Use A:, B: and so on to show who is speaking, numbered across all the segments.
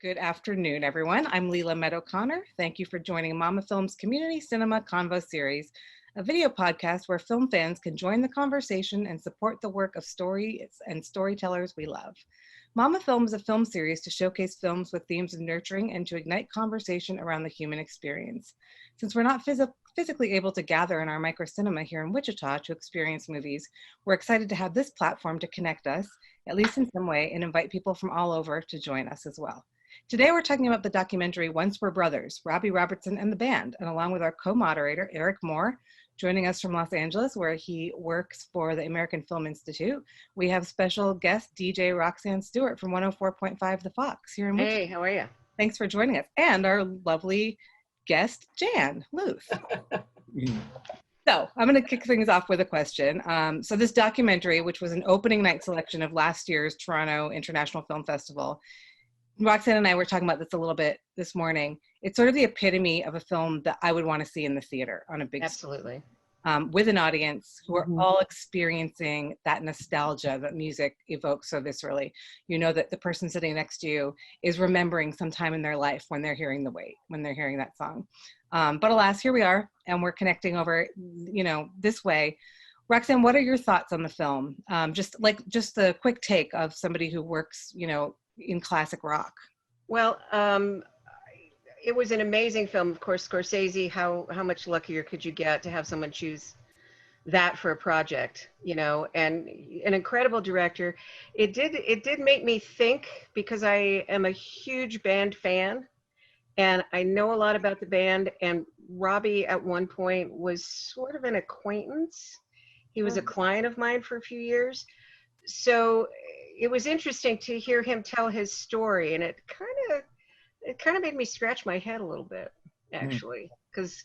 A: Good afternoon, everyone. I'm Lela Meadow-Conner. Thank you for joining mamafilm's Community Cinema Convo series, a video podcast where film fans can join the conversation and support the work of stories and storytellers we love. mamafilm is a film series to showcase films with themes of nurturing and to ignite conversation around the human experience. Since we're not physically able to gather in our microcinema here in Wichita to experience movies, we're excited to have this platform to connect us, at least in some way, and invite people from all over to join us as well. Today, we're talking about the documentary Once Were Brothers, Robbie Robertson and the Band, and along with our co-moderator, Eric Moore, joining us from Los Angeles, where he works for the American Film Institute, we have special guest DJ Roxanne Stuart from 104.5 The Fox here in Wichita.
B: Hey, how are you?
A: Thanks for joining us. And our lovely guest, Jan Luth. So I'm going to kick things off with a question. So this documentary, which was an opening night selection of last year's Toronto International Film Festival, Roxanne and I were talking about this a little bit this morning. It's sort of the epitome of a film that I would want to see in the theater on a big
B: Absolutely.
A: screen, with an audience who are all experiencing that nostalgia that music evokes so viscerally. You know that the person sitting next to you is remembering some time in their life when they're hearing that song. But alas, here we are, and we're connecting over, this way. Roxanne, what are your thoughts on the film? Just a quick take of somebody who works, in classic rock.
B: Well, it was an amazing film. Of course, Scorsese, how much luckier could you get to have someone choose that for a project, and an incredible director. It did make me think, because I am a huge band fan and I know a lot about the band, and Robbie at one point was sort of an acquaintance. He was a client of mine for a few years. So it was interesting to hear him tell his story, and it kind of made me scratch my head a little bit, actually, because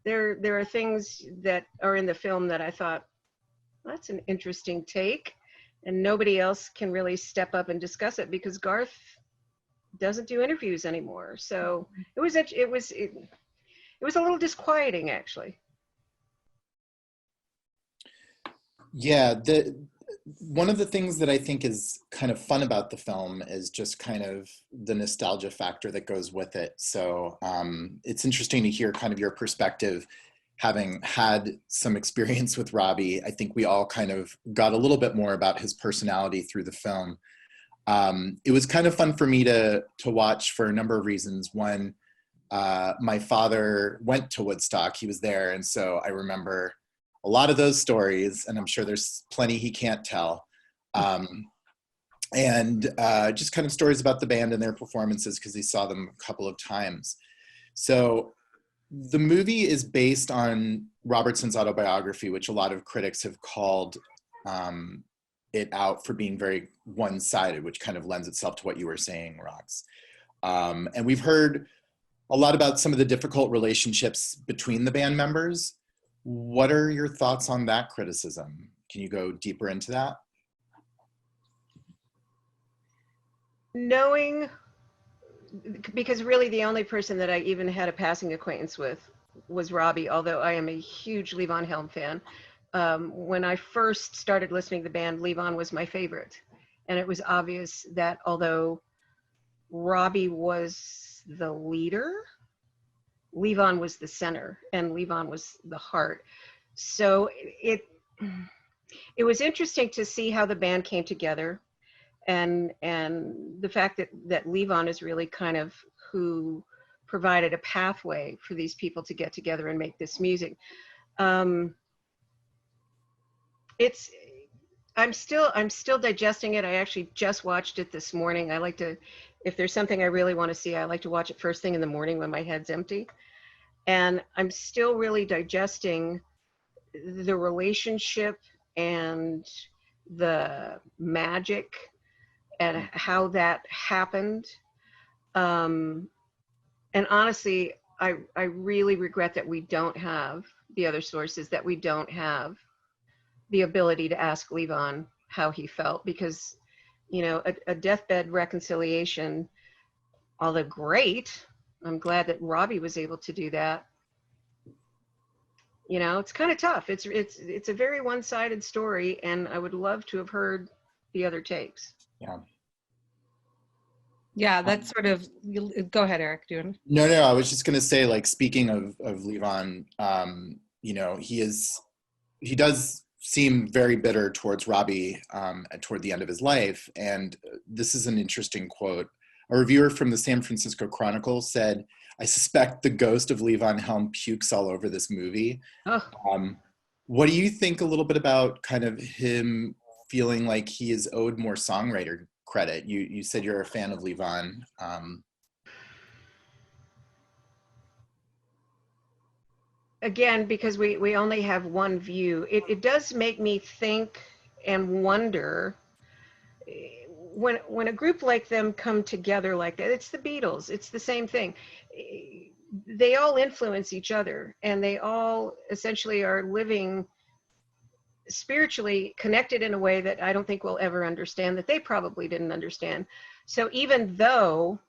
B: there are things that are in the film that I thought, that's an interesting take, and nobody else can really step up and discuss it because Garth doesn't do interviews anymore. So it was a little disquieting, actually.
C: Yeah, one of the things that I think is kind of fun about the film is just kind of the nostalgia factor that goes with it. So it's interesting to hear kind of your perspective, having had some experience with Robbie. I think we all kind of got a little bit more about his personality through the film. It was kind of fun for me to watch for a number of reasons. One, my father went to Woodstock, he was there, and so I remember a lot of those stories, and I'm sure there's plenty he can't tell. And just kind of stories about the band and their performances, because he saw them a couple of times. So the movie is based on Robertson's autobiography, which a lot of critics have called it out for being very one-sided, which kind of lends itself to what you were saying, Rox. And we've heard a lot about some of the difficult relationships between the band members. What are your thoughts on that criticism? Can you go deeper into that?
B: Knowing, because really the only person that I even had a passing acquaintance with was Robbie, although I am a huge Levon Helm fan. When I first started listening to the band, Levon was my favorite. And it was obvious that although Robbie was the leader, Levon was the center and Levon was the heart. So it was interesting to see how the band came together, and the fact that Levon is really kind of who provided a pathway for these people to get together and make this music. I'm still digesting it. I actually just watched it this morning. I like to, if there's something I really want to see, I like to watch it first thing in the morning when my head's empty. And I'm still really digesting the relationship and the magic and how that happened. And honestly, I really regret that we don't have the other sources, that we don't have the ability to ask Levon how he felt, because, a deathbed reconciliation, although great, I'm glad that Robbie was able to do that. It's kind of tough. It's a very one-sided story, and I would love to have heard the other takes.
C: Yeah.
A: Yeah, that's sort of, go ahead, Eric.
C: No, I was just going to say, like, speaking of Levon, you know, he does seem very bitter towards Robbie toward the end of his life. And this is an interesting quote. A reviewer from the San Francisco Chronicle said, "I suspect the ghost of Levon Helm pukes all over this movie."
B: Oh.
C: What do you think a little bit about kind of him feeling like he is owed more songwriter credit? You said you're a fan of Levon.
B: Again, because we only have one view, it does make me think and wonder, when a group like them come together like that, it's the Beatles, it's the same thing. They all influence each other, and they all essentially are living spiritually connected in a way that I don't think we'll ever understand, that they probably didn't understand. So even though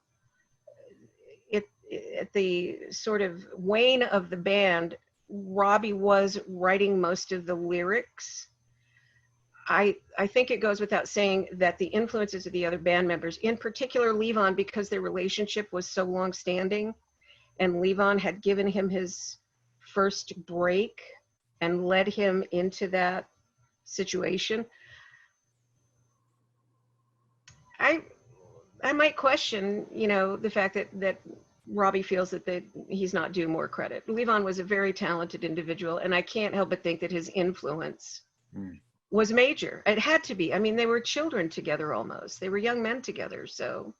B: at the sort of wane of the band, Robbie was writing most of the lyrics, I think it goes without saying that the influences of the other band members, in particular Levon, because their relationship was so long-standing, and Levon had given him his first break and led him into that situation, I might question, you know, the fact that Robbie feels that he's not due more credit. Levon was a very talented individual, and I can't help but think that his influence was major. It had to be. I mean, they were children together almost. They were young men together, so.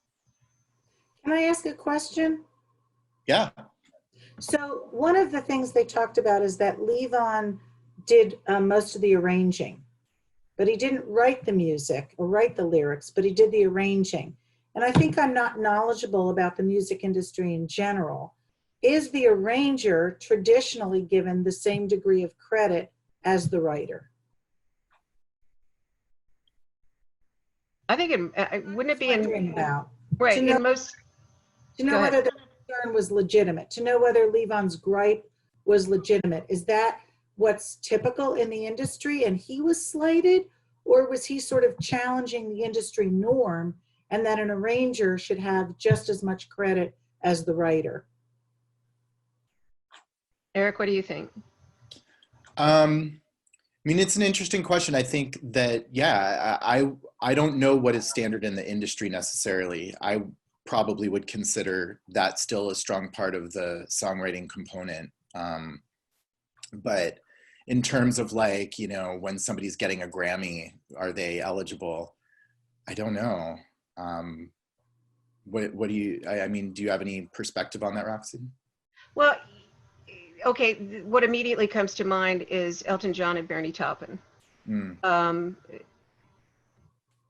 D: Can I ask a question?
C: Yeah.
D: So one of the things they talked about is that Levon did most of the arranging, but he didn't write the music or write the lyrics, but he did the arranging. And I think I'm not knowledgeable about the music industry in general. Is the arranger traditionally given the same degree of credit as the writer?
B: I think wouldn't it be in
D: about
B: right
D: to know,
B: in most
D: to know whether the concern was legitimate, to know whether Levon's gripe was legitimate. Is that what's typical in the industry and he was slighted, or was he sort of challenging the industry norm and that an arranger should have just as much credit as the writer?
B: Eric, what do you think?
C: I mean, it's an interesting question. I think that, yeah, I don't know what is standard in the industry necessarily. I probably would consider that still a strong part of the songwriting component. But in terms of, like, you know, when somebody's getting a Grammy, are they eligible? I don't know. What do you, I mean, do you have any perspective on that, Roxanne?
B: Well, okay, what immediately comes to mind is Elton John and Bernie Taupin.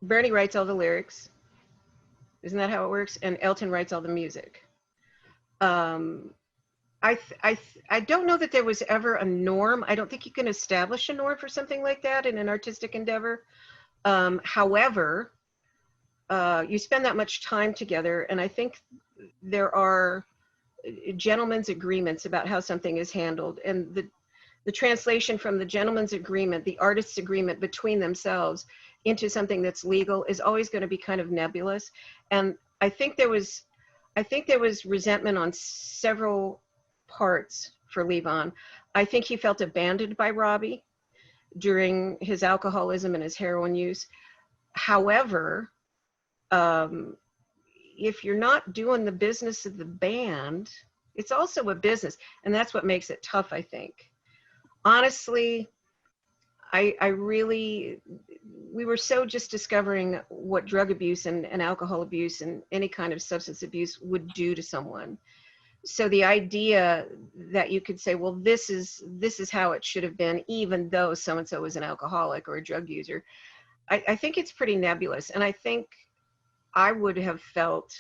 B: Bernie writes all the lyrics. Isn't that how it works? And Elton writes all the music. I don't know that there was ever a norm. I don't think you can establish a norm for something like that in an artistic endeavor. However, you spend that much time together, and I think there are gentlemen's agreements about how something is handled, and the translation from the gentleman's agreement, the artist's agreement between themselves, into something that's legal is always going to be kind of nebulous. And I think there was resentment on several parts for Levon. I think he felt abandoned by Robbie during his alcoholism and his heroin use. However, if you're not doing the business of the band, it's also a business, and that's what makes it tough, I think. Honestly, we were so just discovering what drug abuse and alcohol abuse and any kind of substance abuse would do to someone. So the idea that you could say, well, this is how it should have been, even though so-and-so was an alcoholic or a drug user, I think it's pretty nebulous. And I think I would have felt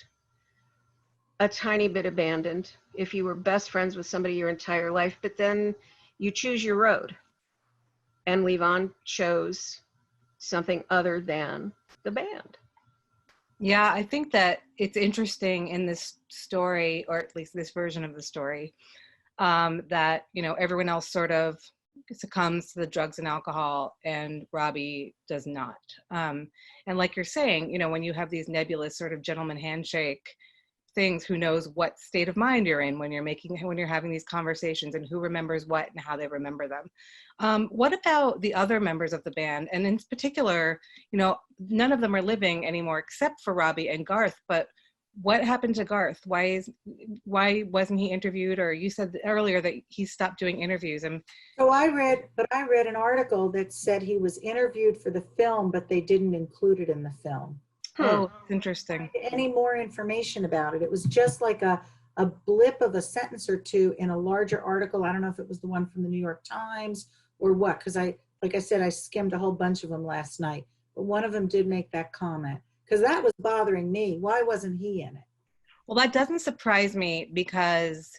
B: a tiny bit abandoned if you were best friends with somebody your entire life, but then you choose your road. And Levon chose something other than the band.
A: Yeah, I think that it's interesting in this story, or at least this version of the story, that, you know, everyone else sort of succumbs to the drugs and alcohol, and Robbie does not. And like you're saying, you know, when you have these nebulous sort of gentleman handshake things, who knows what state of mind you're in when you're having these conversations, and who remembers what and how they remember them. What about the other members of the band? And in particular, you know, none of them are living anymore except for Robbie and Garth, but what happened to Garth? Why wasn't he interviewed? Or you said earlier that he stopped doing interviews. And
D: So I read an article that said he was interviewed for the film, but they didn't include it in the film.
A: oh, it's interesting.
D: Any more information about it? It was just like a blip of a sentence or two in a larger article. I don't know if it was the one from the New York Times or what, because like I said, I skimmed a whole bunch of them last night, but one of them did make that comment, because that was bothering me. Why wasn't he in it?
A: Well, that doesn't surprise me, because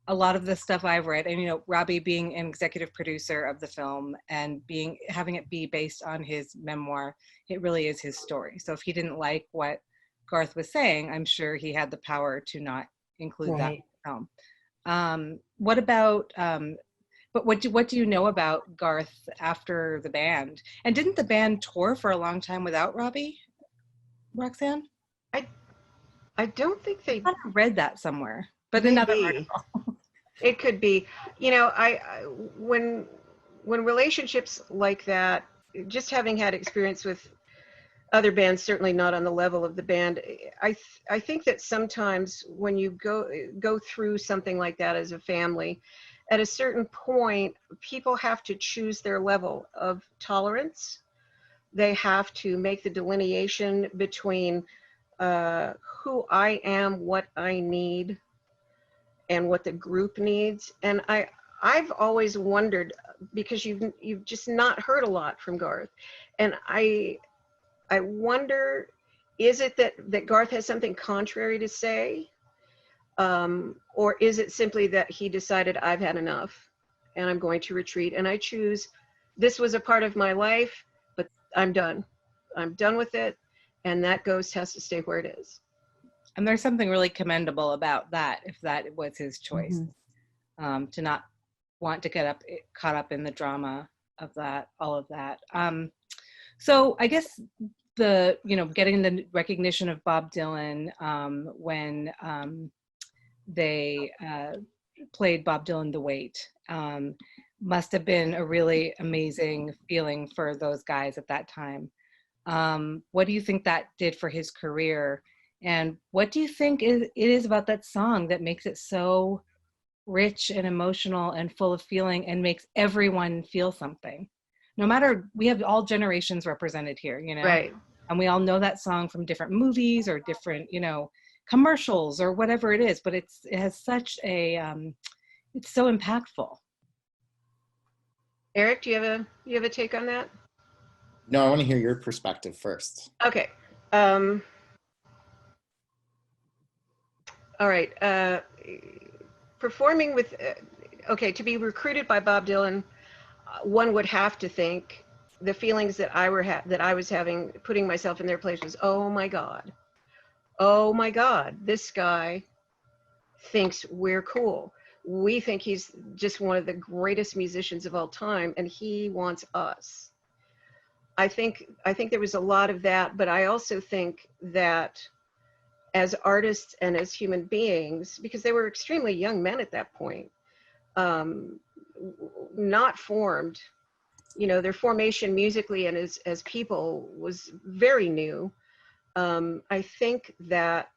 A: a lot of the stuff I've read, and, you know, Robbie being an executive producer of the film and having it be based on his memoir, it really is his story. So if he didn't like what Garth was saying, I'm sure he had the power to not include that in the film. What about, but what do you know about Garth after the band? And didn't the band tour for a long time without Robbie, Roxanne?
B: I don't think they
A: I read that somewhere, but
B: maybe.
A: another article.
B: It could be, you know, when relationships like that, just having had experience with other bands, certainly not on the level of the band, I think that sometimes when you go through something like that as a family, at a certain point, people have to choose their level of tolerance. They have to make the delineation between who I am, what I need, and what the group needs. And I've always wondered, because you've just not heard a lot from Garth, and I wonder, is it that Garth has something contrary to say, or is it simply that he decided, I've had enough and I'm going to retreat, and I choose, this was a part of my life, but I'm done with it, and that ghost has to stay where it is.
A: And there's something really commendable about that, if that was his choice, to not want to get caught up in the drama of that, all of that. So I guess getting the recognition of Bob Dylan when they played Bob Dylan The Weight must have been a really amazing feeling for those guys at that time. What do you think that did for his career? And what do you think it is about that song that makes it so rich and emotional and full of feeling and makes everyone feel something? No matter, we have all generations represented here, you know?
B: Right.
A: And we all know that song from different movies or different, you know, commercials or whatever it is, but it has such a, it's so impactful.
B: Eric, do you have a take on that?
C: No, I want to hear your perspective first.
B: Okay. All right. Performing with, to be recruited by Bob Dylan, one would have to think the feelings that I was having, putting myself in their place, was, oh my God, this guy thinks we're cool. We think he's just one of the greatest musicians of all time, and he wants us. I think there was a lot of that, but I also think that as artists and as human beings, because they were extremely young men at that point, not formed, you know, their formation musically and as people was very new. I think that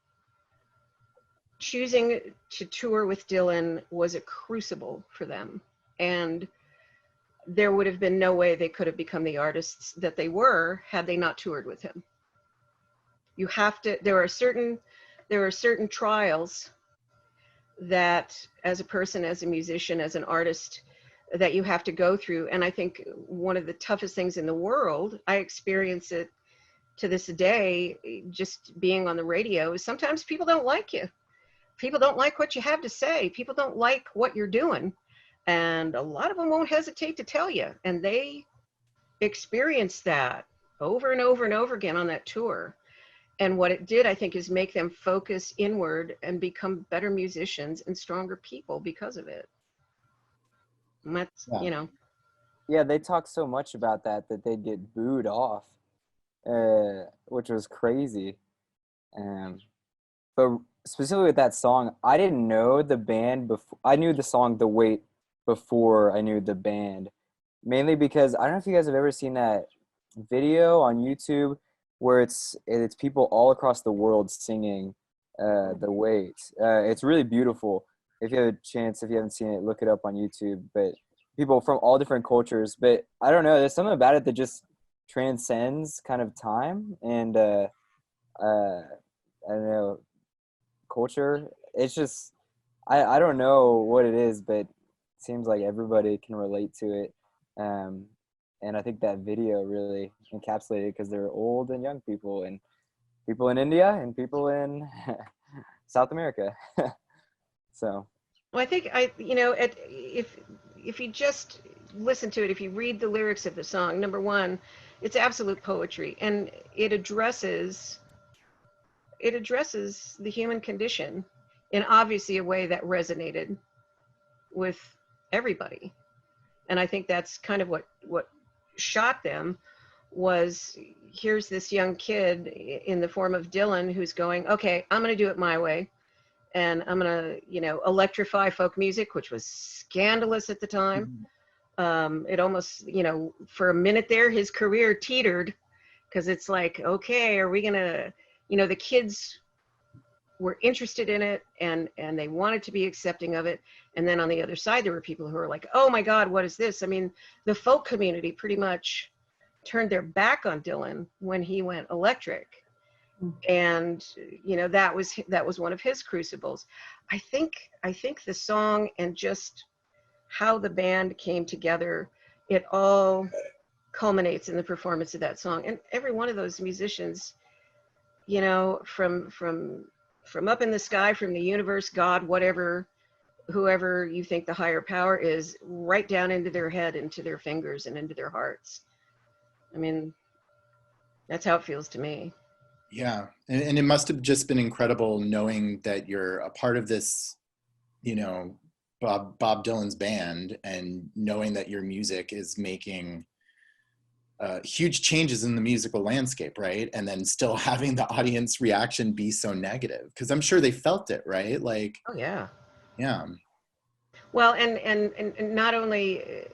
B: choosing to tour with Dylan was a crucible for them, and there would have been no way they could have become the artists that they were had they not toured with him. You have to, there are certain trials that as a person, as a musician, as an artist, that you have to go through. And I think one of the toughest things in the world, I experience it to this day, just being on the radio, is sometimes people don't like you. People don't like what you have to say. People don't like what you're doing. And a lot of them won't hesitate to tell you. And they experience that over and over and over again on that tour. And what it did, I think, is make them focus inward and become better musicians and stronger people because of it. And that's, you know.
E: yeah, they talk so much about that they'd get booed off, which was crazy. But specifically with that song, I didn't know the band before. I knew the song "The Wait" before I knew the band, mainly because I don't know if you guys have ever seen that video on YouTube where it's people all across the world singing "The Wait." It's really beautiful. If you have a chance, if you haven't seen it, look it up on YouTube. But people from all different cultures. But I don't know, there's something about it that just transcends kind of time and I don't know, culture. It's just I don't know what it is, but it seems like everybody can relate to it. And I think that video really encapsulated because there are old and young people and people in India and people in South America. So
B: Well, I think if you just listen to it, if you read the lyrics of the song, number one, it's absolute poetry, and it addresses the human condition in obviously a way that resonated with everybody. And I think that's kind of what shot them was, here's this young kid in the form of Dylan who's going, okay, I'm going to do it my way. And I'm going to, electrify folk music, which was scandalous at the time. It almost, for a minute there, his career teetered because it's like, okay, are we going to, the kids were interested in it and they wanted to be accepting of it. And then on the other side, there were people who were like, oh my God, what is this? I mean, the folk community pretty much turned their back on Dylan when he went electric. And that was one of his crucibles. I think the song and just how the band came together, it all culminates in the performance of that song. And every one of those musicians, from up in the sky, from the universe, God, whatever, whoever you think the higher power is, right down into their head, into their fingers, and into their hearts. I mean, that's how it feels to me.
C: Yeah, and it must have just been incredible knowing that you're a part of this, Bob Dylan's band, and knowing that your music is making huge changes in the musical landscape, right? And then still having the audience reaction be so negative, because I'm sure they felt it, right? Like,
B: oh yeah,
C: yeah.
B: Well, and not only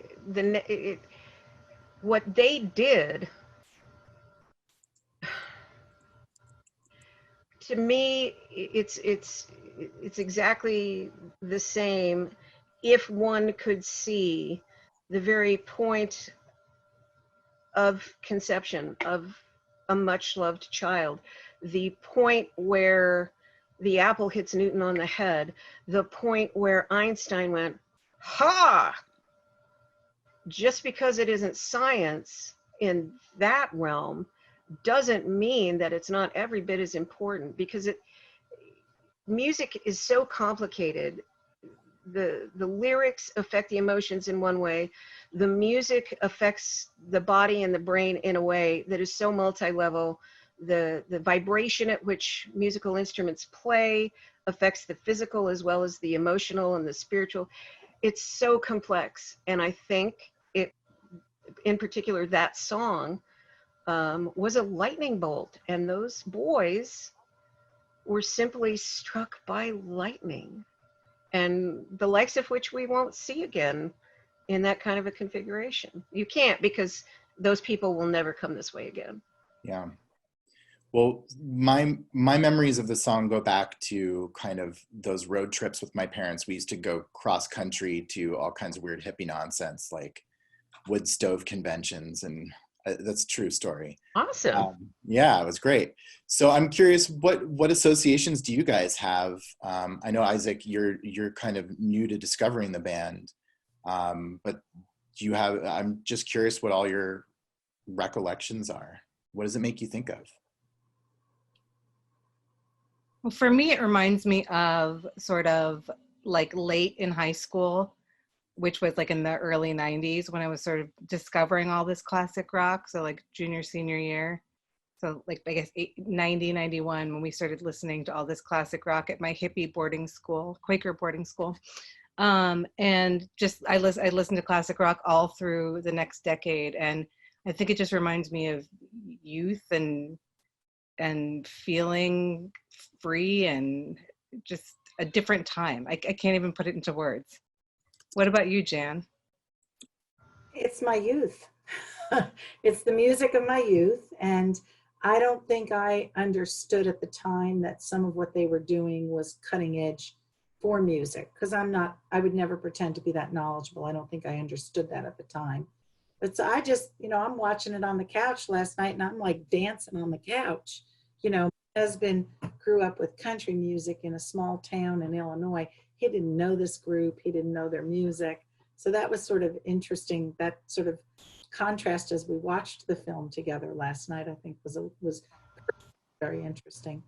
B: what they did. To me, it's exactly the same if one could see the very point of conception of a much loved child, the point where the apple hits Newton on the head, the point where Einstein went, ha! Just because it isn't science in that realm doesn't mean that it's not every bit as important, because music is so complicated. The lyrics affect the emotions in one way. The music affects the body and the brain in a way that is so multi-level. The vibration at which musical instruments play affects the physical as well as the emotional and the spiritual. It's so complex. And I think it, in particular, that song was a lightning bolt, and those boys were simply struck by lightning, and the likes of which we won't see again in that kind of a configuration. You can't, because those people will never come this way again.
C: Yeah. Well, my memories of the song go back to kind of those road trips with my parents. We used to go cross country to all kinds of weird hippie nonsense, like wood stove conventions, and that's a true story.
B: Awesome.
C: Yeah, it was great. So I'm curious, what associations do you guys have? I know, Isaac, you're kind of new to discovering the band, but I'm just curious what all your recollections are. What does it make you think of?
A: Well, for me, it reminds me of sort of like late in high school, which was like in the early 90s, when I was sort of discovering all this classic rock. So like junior, senior year. So like, I guess 90, 91, when we started listening to all this classic rock at my hippie boarding school, Quaker boarding school. And just I listened to classic rock all through the next decade, and I think it just reminds me of youth and feeling free and just a different time. I can't even put it into words. What about you, Jan?
D: It's my youth. It's the music of my youth. And I don't think I understood at the time that some of what they were doing was cutting edge for music, because I would never pretend to be that knowledgeable. I don't think I understood that at the time. But so I just, I'm watching it on the couch last night, and I'm like dancing on the couch. My husband grew up with country music in a small town in Illinois. He didn't know this group. He didn't know their music. So that was sort of interesting. That sort of contrast as we watched the film together last night, I think was very interesting.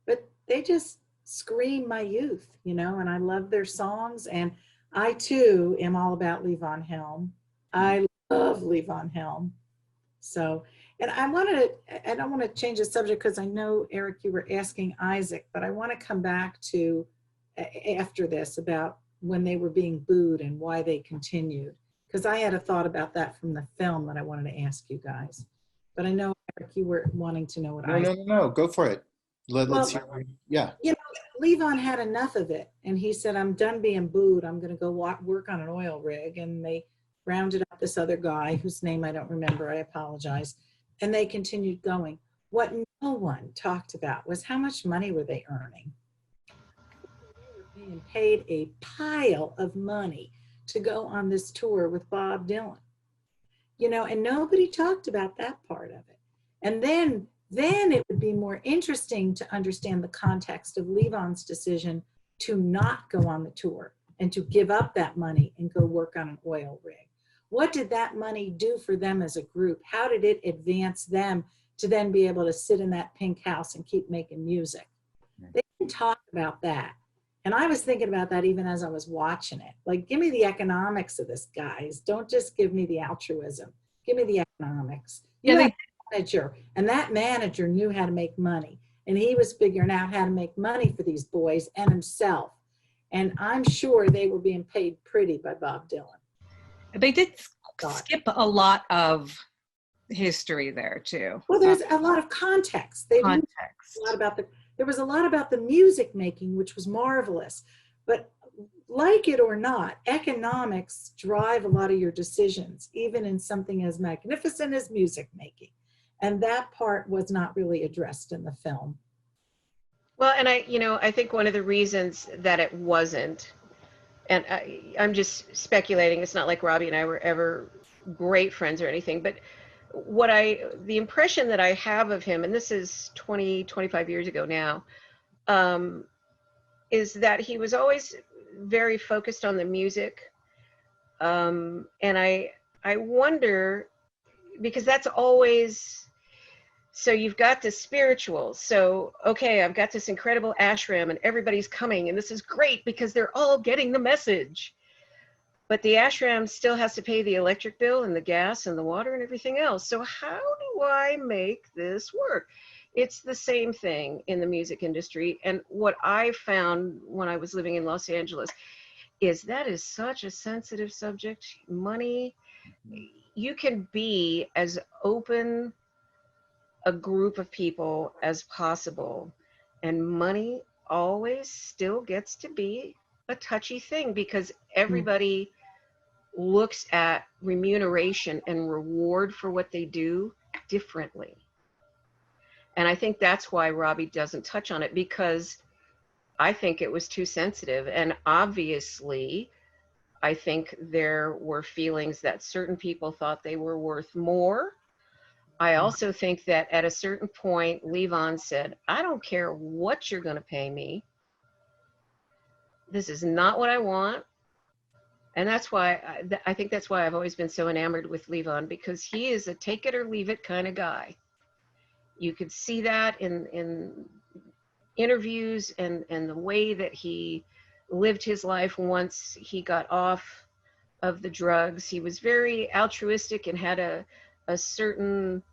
D: But they just scream my youth, and I love their songs. And I too am all about Levon Helm. I love Levon Helm. So, and I don't want to change the subject, because I know, Eric, you were asking Isaac, but I want to come back to after this about when they were being booed and why they continued, because I had a thought about that from the film that I wanted to ask you guys. But I know, Eric, you were wanting to know what
C: No, go for it. Let's hear. Yeah.
D: Levon had enough of it, and he said, I'm done being booed. I'm going to go work on an oil rig. And they rounded up this other guy whose name I don't remember. I apologize. And they continued going. What no one talked about was how much money were they earning. They were being paid a pile of money to go on this tour with Bob Dylan. And nobody talked about that part of it. And then it would be more interesting to understand the context of Levon's decision to not go on the tour and to give up that money and go work on an oil rig. What did that money do for them as a group? How did it advance them to then be able to sit in that pink house and keep making music? They didn't talk about that. And I was thinking about that even as I was watching it. Like, give me the economics of this, guys. Don't just give me the altruism. Give me the economics. Manager, and that manager knew how to make money, and he was figuring out how to make money for these boys and himself. And I'm sure they were being paid pretty by Bob Dylan.
A: They did skip a lot of history there too.
D: Well, there's a lot of context. There was a lot about the music making, which was marvelous. But like it or not, economics drive a lot of your decisions, even in something as magnificent as music making. And that part was not really addressed in the film.
B: Well, and I think one of the reasons that it wasn't, and I'm just speculating, it's not like Robbie and I were ever great friends or anything, but the impression that I have of him, and this is 25 years ago now, is that he was always very focused on the music. And I wonder, because that's always, so you've got the spiritual. So, okay, I've got this incredible ashram and everybody's coming and this is great because they're all getting the message. But the ashram still has to pay the electric bill and the gas and the water and everything else. So how do I make this work? It's the same thing in the music industry. And what I found when I was living in Los Angeles is that is such a sensitive subject. Money, you can be as open a group of people as possible, and money always still gets to be a touchy thing because everybody looks at remuneration and reward for what they do differently. And I think that's why Robbie doesn't touch on it, because I think it was too sensitive. And obviously, I think there were feelings that certain people thought they were worth more. I also think that at a certain point, Levon said, I don't care what you're going to pay me. This is not what I want. And that's why I think that's why I've always been so enamored with Levon, because he is a take it or leave it kind of guy. You could see that in interviews and the way that he lived his life once he got off of the drugs. He was very altruistic and had a certain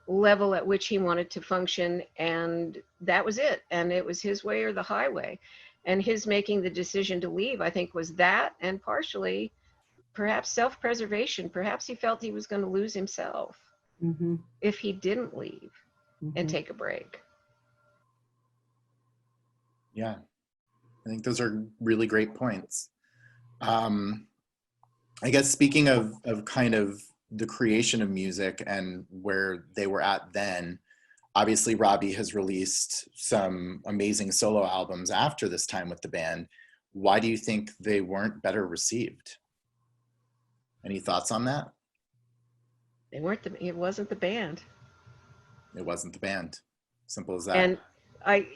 B: level at which he wanted to function, and that was it. And it was his way or the highway. And his making the decision to leave, I think, was that, and partially perhaps self-preservation. Perhaps he felt he was going to lose himself if he didn't leave and take a break.
C: Yeah, I think those are really great points. I guess speaking of kind of the creation of music and where they were at then, obviously Robbie has released some amazing solo albums after this time with the band. Why do you think they weren't better received? Any thoughts on that?
B: They weren't it wasn't the band.
C: It wasn't the band. Simple as that.
B: And I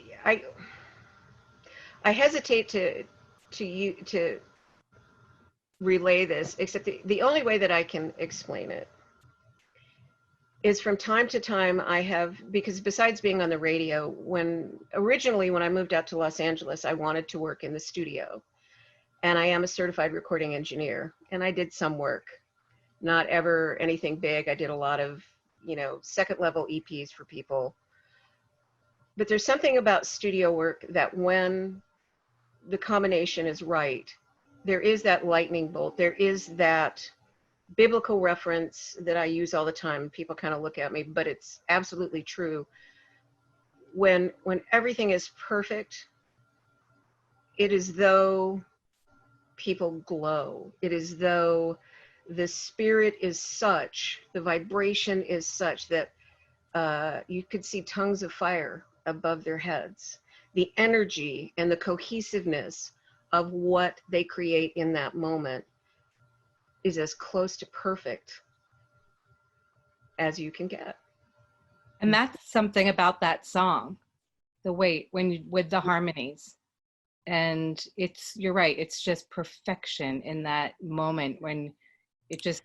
B: hesitate to relay this, except the only way that I can explain it is from time to time I have, because besides being on the radio, originally when I moved out to Los Angeles, I wanted to work in the studio. And I am a certified recording engineer, and I did some work, not ever anything big. I did a lot of, second level EPs for people. But there's something about studio work that when the combination is right, there is that lightning bolt. There is that biblical reference that I use all the time. People kind of look at me, but it's absolutely true. When everything is perfect, it is though people glow. It is though the spirit is such, the vibration is such that you could see tongues of fire above their heads. The energy and the cohesiveness of what they create in that moment is as close to perfect as you can get.
A: And that's something about that song, The Wait, with the harmonies. And you're right, it's just perfection in that moment when it just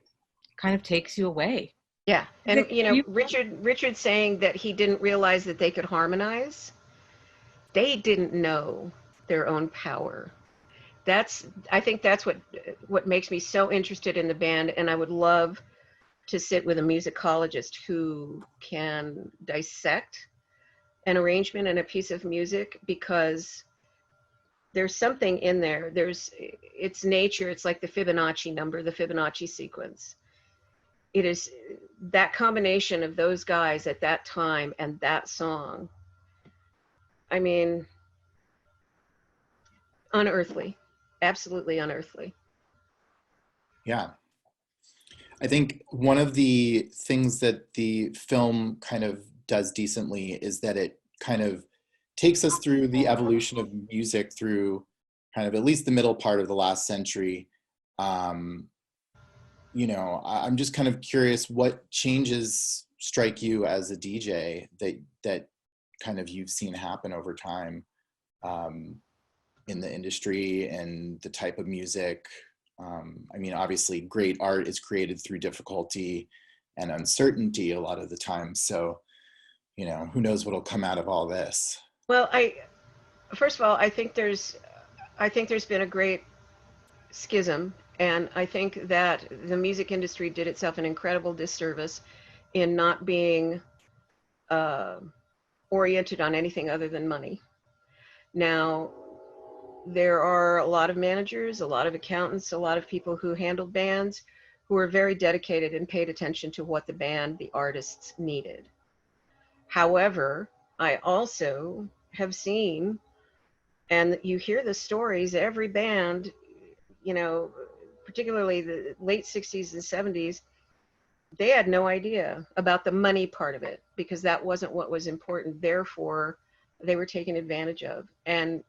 A: kind of takes you away.
B: Yeah, and Richard saying that he didn't realize that they could harmonize. They didn't know their own power. I think that's what makes me so interested in the band, and I would love to sit with a musicologist who can dissect an arrangement and a piece of music, because there's something in there. It's nature. It's like the Fibonacci number, the Fibonacci sequence. It is that combination of those guys at that time and that song. I mean, unearthly, absolutely unearthly.
C: Yeah. I think one of the things that the film kind of does decently is that it kind of takes us through the evolution of music through kind of at least the middle part of the last century. I'm just kind of curious, what changes strike you as a DJ that kind of you've seen happen over time in the industry and the type of music? Obviously great art is created through difficulty and uncertainty a lot of the time. So, who knows what'll come out of all this?
B: Well, first of all, I think there's been a great schism, and I think that the music industry did itself an incredible disservice in not being oriented on anything other than money. Now, there are a lot of managers, a lot of accountants, a lot of people who handled bands who were very dedicated and paid attention to what the artists needed. However, I also have seen, and you hear the stories, every band, particularly the late 60s and 70s, they had no idea about the money part of it because that wasn't what was important. Therefore, they were taken advantage of. And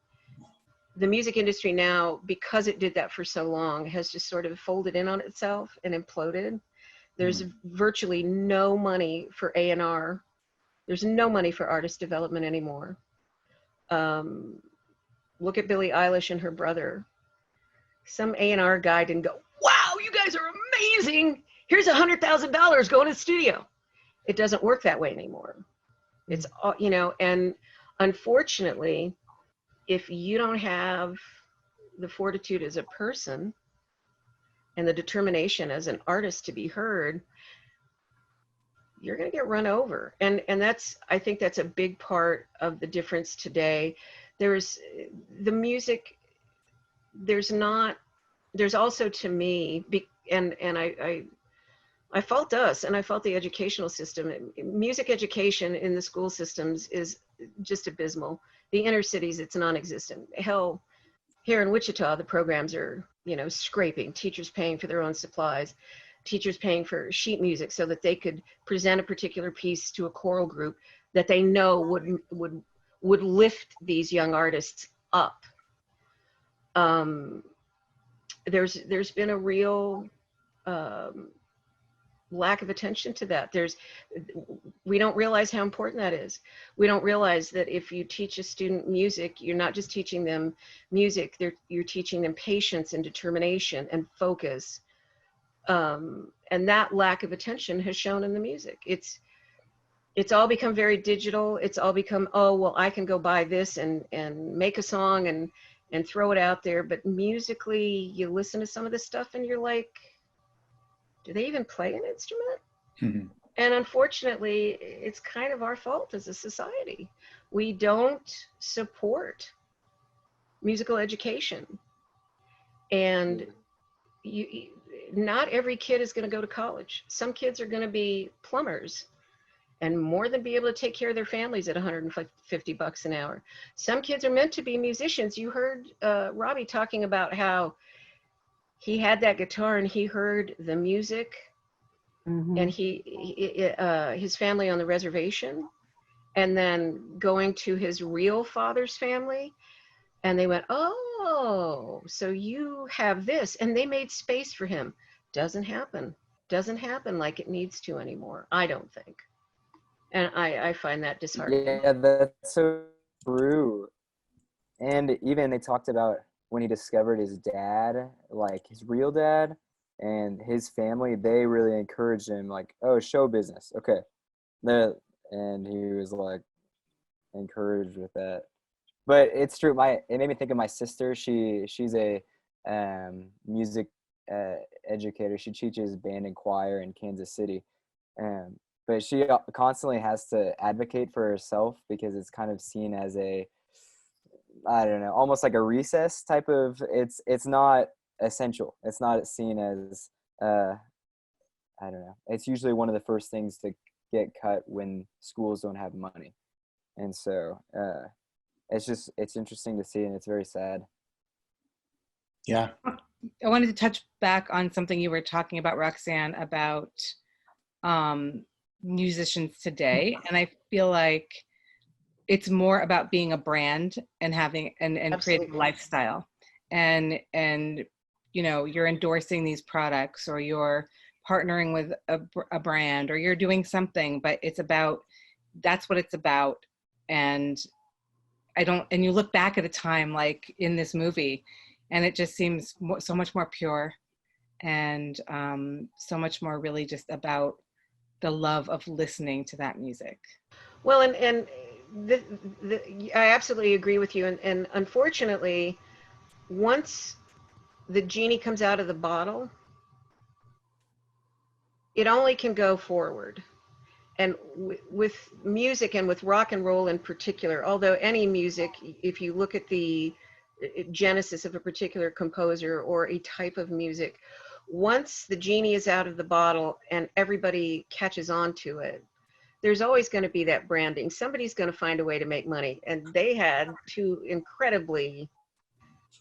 B: the music industry now, because it did that for so long, has just sort of folded in on itself and imploded. There's virtually no money for A&R. There's no money for artist development anymore. Look at Billie Eilish and her brother. Some A&R guy didn't go, wow, you guys are amazing. Here's $100,000, go in the studio. It doesn't work that way anymore. It's, and unfortunately, if you don't have the fortitude as a person and the determination as an artist to be heard, you're going to get run over. And I think that's a big part of the difference today. there's the music, there's also, to me, and I fault us, and I fault the educational system. Music education in the school systems is just abysmal. The inner cities, it's non-existent. Hell, here in Wichita, the programs are, scraping, teachers paying for their own supplies, teachers paying for sheet music so that they could present a particular piece to a choral group that they know would lift these young artists up. There's been a real lack of attention to that. We don't realize how important that is. We don't realize that if you teach a student music, you're not just teaching them music, you're teaching them patience and determination and focus. And that lack of attention has shown in the music. It's all become very digital. It's all become, oh, well, I can go buy this and make a song and throw it out there. But musically, you listen to some of this stuff and you're like, do they even play an instrument?
C: Mm-hmm.
B: And unfortunately, it's kind of our fault as a society. We don't support musical education. And not every kid is going to go to college. Some kids are going to be plumbers and more than be able to take care of their families at $150 an hour. Some kids are meant to be musicians. You heard Robbie talking about how he had that guitar and he heard the music, and his family on the reservation, and then going to his real father's family, and they went, oh, so you have this, and they made space for him. Doesn't happen like it needs to anymore, I don't think. And I find that disheartening.
E: Yeah, that's so true. And even they talked about when he discovered his dad, like his real dad, and his family, they really encouraged him, like, oh, show business, okay. And he was like encouraged with that. But it's true. It made me think of my sister. She's a music educator. She teaches band and choir in Kansas City, but she constantly has to advocate for herself because it's kind of seen as I don't know, almost like a recess type of. It's not essential. It's not seen as I don't know. It's usually one of the first things to get cut when schools don't have money, and so it's interesting to see, and it's very sad.
C: Yeah.
A: I wanted to touch back on something you were talking about, Roxanne, about musicians today, and I feel like it's more about being a brand and having and creating a lifestyle, and you're endorsing these products, or you're partnering with a brand, or you're doing something, but that's what it's about. And you look back at a time like in this movie, and it just seems so much more pure, and so much more really just about the love of listening to that music.
B: Well, and I absolutely agree with you. And unfortunately, once the genie comes out of the bottle, it only can go forward. And with music, and with rock and roll in particular, although any music, if you look at the genesis of a particular composer or a type of music, once the genie is out of the bottle and everybody catches on to it, there's always going to be that branding. Somebody's going to find a way to make money. And they had two incredibly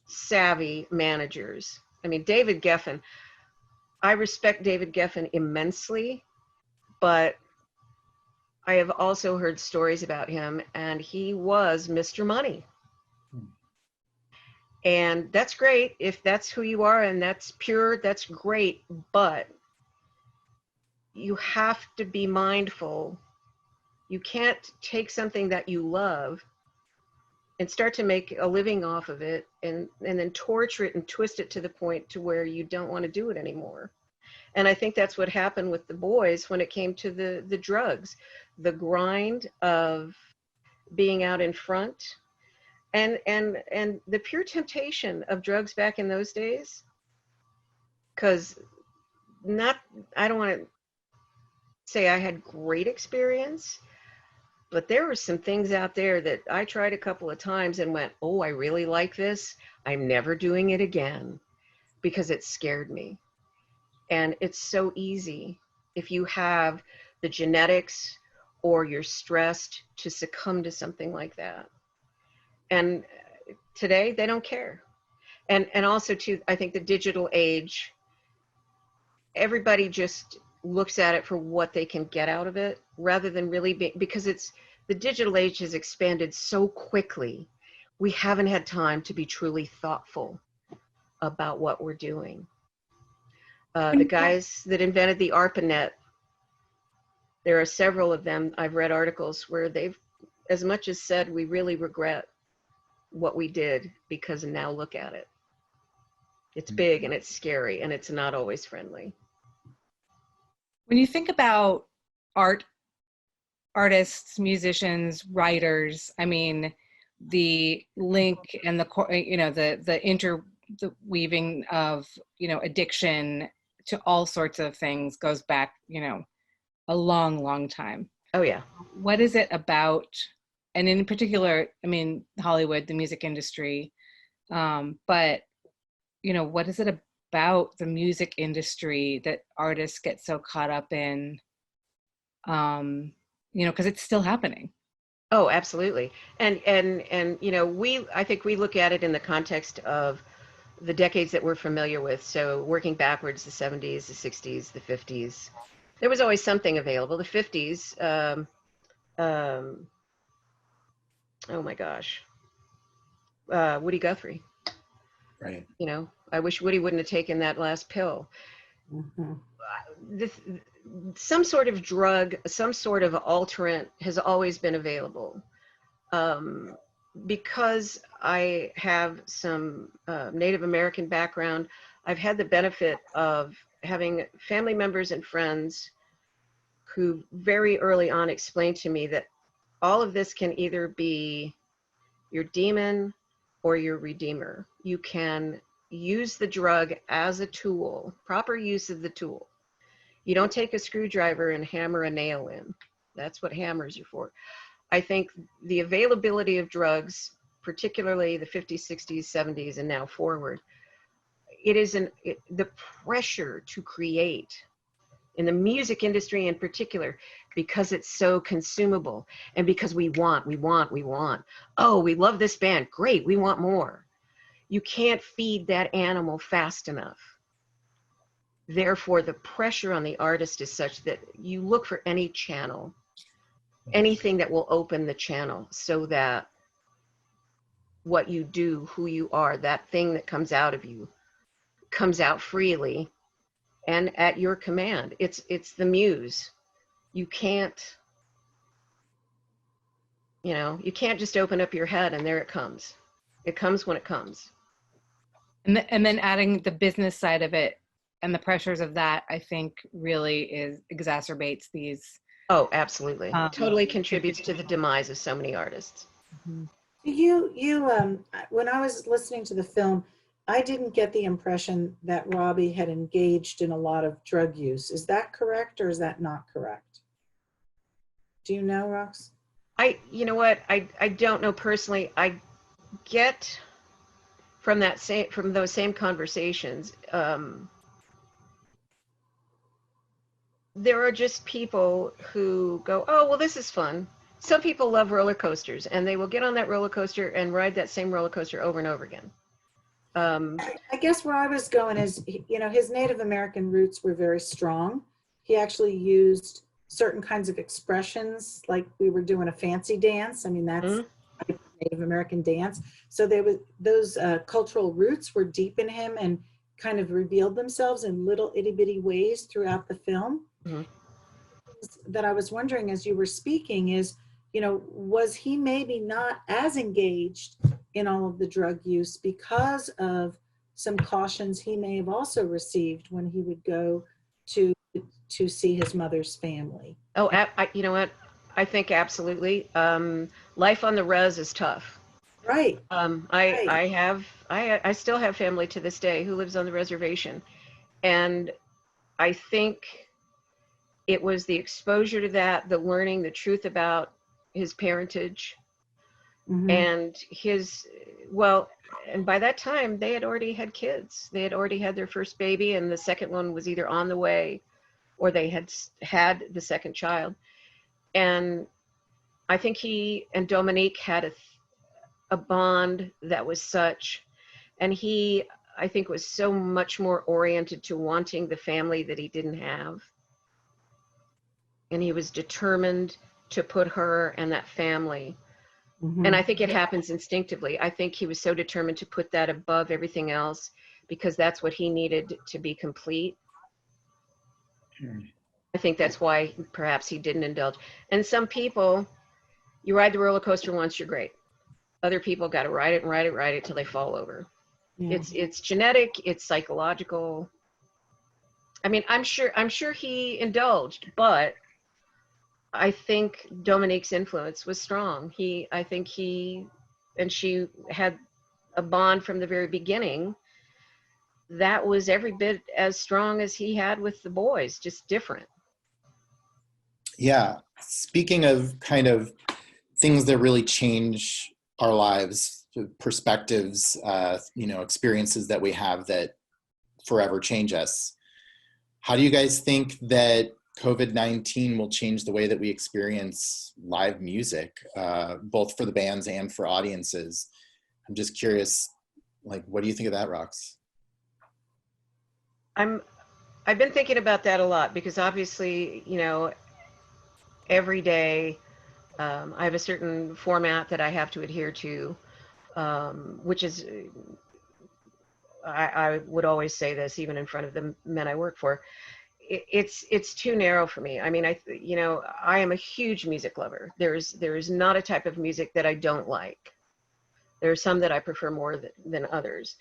B: savvy managers. I mean, David Geffen, I respect David Geffen immensely, but I have also heard stories about him, and he was Mr. Money. And that's great. If that's who you are and that's pure, that's great. But you have to be mindful. You can't take something that you love and start to make a living off of it and then torture it and twist it to the point to where you don't want to do it anymore. And I think that's what happened with the boys when it came to the drugs, the grind of being out in front, and the pure temptation of drugs back in those days. Because I don't want to say I had great experience, But there were some things out there that I tried a couple of times and went, oh, I really like this. I'm never doing it again, because it scared me. And it's so easy if you have the genetics or you're stressed to succumb to something like that. And today they don't care. And also too, I think the digital age, everybody just looks at it for what they can get out of it, rather than really because the digital age has expanded so quickly. We haven't had time to be truly thoughtful about what we're doing. The guys that invented the ARPANET, there are several of them. I've read articles where they've as much as said, we really regret what we did, because now look at it. It's big and it's scary and it's not always friendly.
A: When you think about artists, musicians, writers, I mean, the link and the interweaving of, addiction to all sorts of things goes back, a long, long time.
B: Oh yeah.
A: What is it about, and in particular, I mean, Hollywood, the music industry, but, what is it about the music industry that artists get so caught up in, because it's still happening?
B: Oh, absolutely. And I think we look at it in the context of the decades that we're familiar with. So working backwards, the 70s, the 60s, the 50s, there was always something available. The 50s, oh my gosh, Woody Guthrie.
C: Right.
B: I wish Woody wouldn't have taken that last pill.
D: Mm-hmm.
B: Some sort of drug, some sort of alterant has always been available. Because I have some Native American background, I've had the benefit of having family members and friends who very early on explained to me that all of this can either be your demon or your redeemer. You can use the drug as a tool, proper use of the tool. You don't take a screwdriver and hammer a nail in. That's what hammers are for. I think the availability of drugs, particularly the 50s, 60s, 70s, and now forward, the pressure to create in the music industry in particular, because it's so consumable and because we want. Oh, we love this band. Great, we want more. You can't feed that animal fast enough. Therefore, the pressure on the artist is such that you look for any channel, anything that will open the channel, so that what you do, who you are, that thing that comes out of you, comes out freely and at your command. It's the muse. You can't, you can't just open up your head and there it comes. It comes when it comes.
A: And then adding the business side of it and the pressures of that, I think really exacerbates these.
B: Oh, absolutely. Totally contributes to the demise of so many artists.
D: You when I was listening to the film, I didn't get the impression that Robbie had engaged in a lot of drug use. Is that correct, or is that not correct? Do you know, Rox?
B: You know what? I don't know personally. I get from those same conversations, there are just people who go, oh, well, this is fun. Some people love roller coasters, and they will get on that roller coaster and ride that same roller coaster over and over again.
D: I guess where I was going is, his Native American roots were very strong. He actually used certain kinds of expressions, like we were doing a fancy dance. I mean, that's Native American dance. So there was those cultural roots were deep in him and kind of revealed themselves in little itty bitty ways throughout the film. Mm-hmm. That I was wondering as you were speaking is, was he maybe not as engaged in all of the drug use because of some cautions he may have also received when he would go to see his mother's family?
B: Oh, you know what? I think absolutely. Life on the res is tough.
D: Right.
B: I still have family to this day who lives on the reservation. And I think it was the exposure to that, the learning the truth about his parentage,
D: Mhm.
B: and and by that time they had already had kids. They had already had their first baby, and the second one was either on the way or they had had the second child. And I think he and Dominique had a bond that was such, and he, I think, was so much more oriented to wanting the family that he didn't have. And he was determined to put her and that family.
D: Mhm.
B: And I think it happens instinctively. I think he was so determined to put that above everything else because that's what he needed to be complete. I think that's why perhaps he didn't indulge. And some people, you ride the roller coaster once, you're great. Other people got to ride it and ride it till they fall over.
D: Yeah.
B: It's genetic, it's psychological. I mean, I'm sure he indulged, but I think Dominique's influence was strong. I think he and she had a bond from the very beginning that was every bit as strong as he had with the boys, just different.
C: Yeah. Speaking of kind of things that really change our lives, perspectives, experiences that we have that forever change us. How do you guys think that COVID-19 will change the way that we experience live music, both for the bands and for audiences? I'm just curious, like, what do you think of that, Rox?
B: I've been thinking about that a lot because obviously, every day I have a certain format that I have to adhere to, which is, I would always say this even in front of the men I work for. It's too narrow for me. I mean, I am a huge music lover. There is not a type of music that I don't like. There are some that I prefer more than others.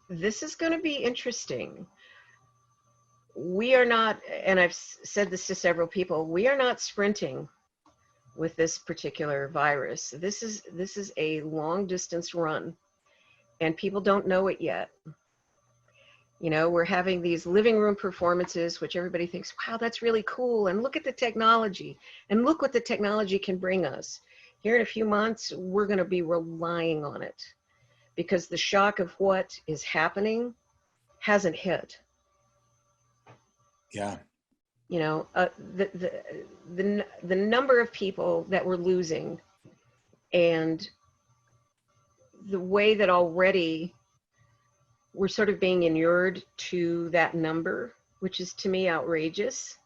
B: This is going to be interesting. We are not, and I've said this to several people, we are not sprinting with this particular virus. This is a long distance run, and people don't know it yet. We're having these living room performances, which everybody thinks, wow, that's really cool. And look at the technology, and look what the technology can bring us. Here in a few months, we're going to be relying on it because the shock of what is happening hasn't hit.
C: Yeah.
B: The number of people that we're losing, and the way that already we're sort of being inured to that number, which is to me outrageous.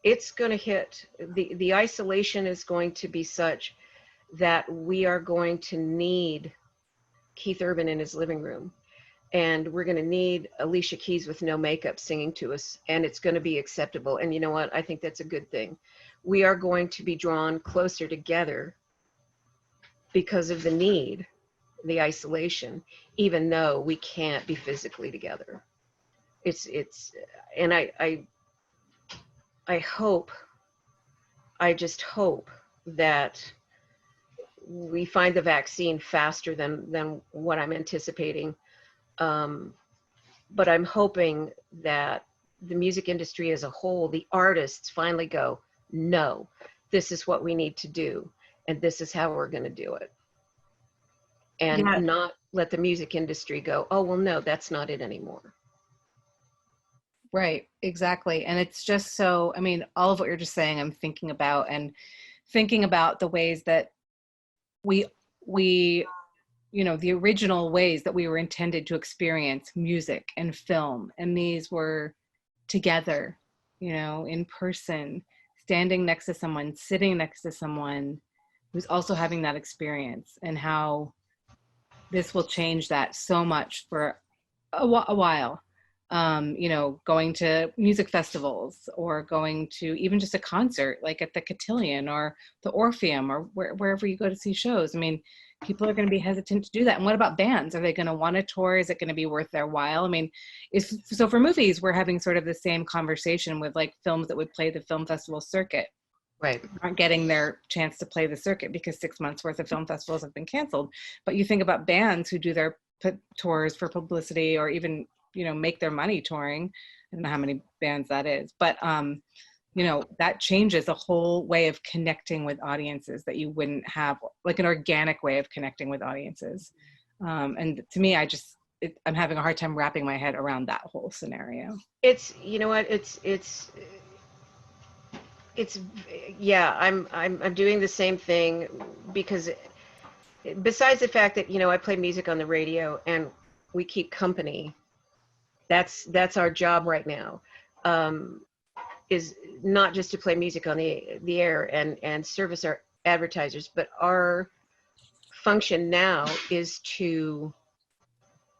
B: It's going to hit. The isolation is going to be such that we are going to need Keith Urban in his living room. And we're going to need Alicia Keys with no makeup singing to us, and it's going to be acceptable. And you know what? I think that's a good thing. We are going to be drawn closer together because of the need, the isolation, even though we can't be physically together. And I just hope that we find the vaccine faster than what I'm anticipating. But I'm hoping that the music industry as a whole, the artists finally go, no, this is what we need to do, and this is how we're going to do it. And not let the music industry go, oh, well, no, that's not it anymore.
A: Right, exactly. And it's just so, I mean, all of what you're just saying, I'm thinking about the ways that we the original ways that we were intended to experience music and film. And these were together, in person, standing next to someone, sitting next to someone who's also having that experience, and how this will change that so much for a while. Going to music festivals or going to even just a concert, like at the Cotillion or the Orpheum or wherever you go to see shows. I mean, people are going to be hesitant to do that. And what about bands? Are they going to want to tour? Is it going to be worth their while? I mean, so for movies, we're having sort of the same conversation with like films that would play the film festival circuit.
B: Right.
A: Aren't getting their chance to play the circuit because 6 months worth of film festivals have been canceled. But you think about bands who do their tours for publicity, or even make their money touring. I don't know how many bands that is, but that changes a whole way of connecting with audiences that you wouldn't have, like an organic way of connecting with audiences. And to me, I'm having a hard time wrapping my head around that whole scenario.
B: It's, yeah, I'm doing the same thing, because besides the fact that, I play music on the radio and we keep company, that's our job right now, is not just to play music on the air and service our advertisers, but our function now is to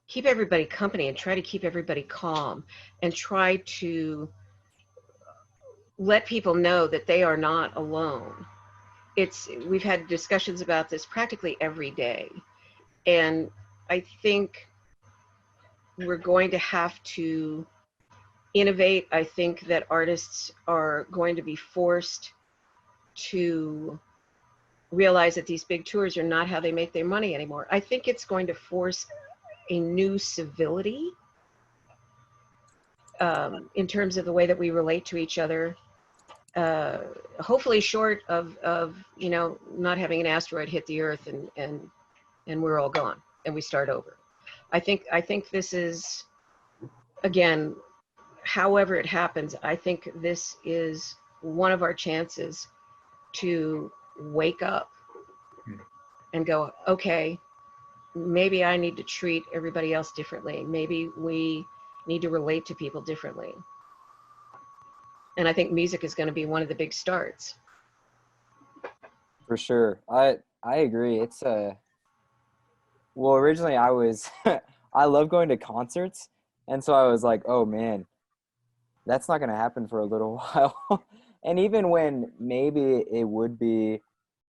B: keep everybody company and try to keep everybody calm and try to let people know that they are not alone. We've had discussions about this practically every day. And I think we're going to have to innovate. I think that artists are going to be forced to realize that these big tours are not how they make their money anymore. I think it's going to force a new civility in terms of the way that we relate to each other. Hopefully short of not having an asteroid hit the earth and we're all gone and we start over. I think this is, again, however it happens, I think this is one of our chances to wake up and go, okay, maybe I need to treat everybody else differently. Maybe we need to relate to people differently. And I think music is going to be one of the big starts.
E: For sure. I agree. It's well, originally I was I love going to concerts, and so I was like, oh man, that's not going to happen for a little while. And even when maybe it would be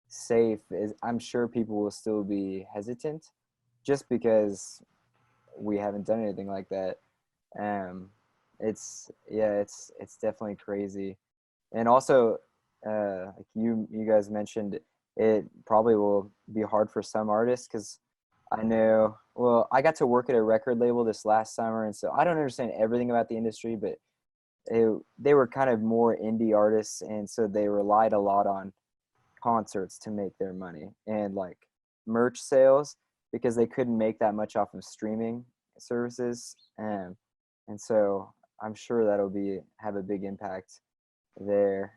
E: safe, I'm sure people will still be hesitant just because we haven't done anything like that. It's definitely crazy. And also, like you guys mentioned, it probably will be hard for some artists, because I know, well, I got to work at a record label this last summer, and so I don't understand everything about the industry, but they were kind of more indie artists, and so they relied a lot on concerts to make their money and like merch sales, because they couldn't make that much off of streaming services, and so I'm sure that'll have a big impact there.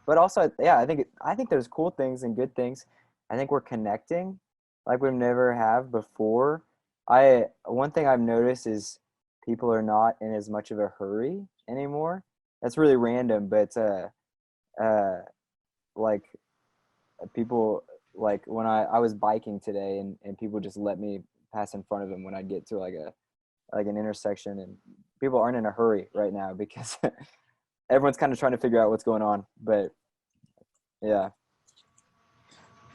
E: But also, yeah, I think there's cool things and good things. I think we're connecting like we've never have before. One thing I've noticed is people are not in as much of a hurry anymore. That's really random, but like people, like when I was biking today, and people just let me pass in front of them when I get to like an intersection, and people aren't in a hurry right now because everyone's kind of trying to figure out what's going on. But yeah.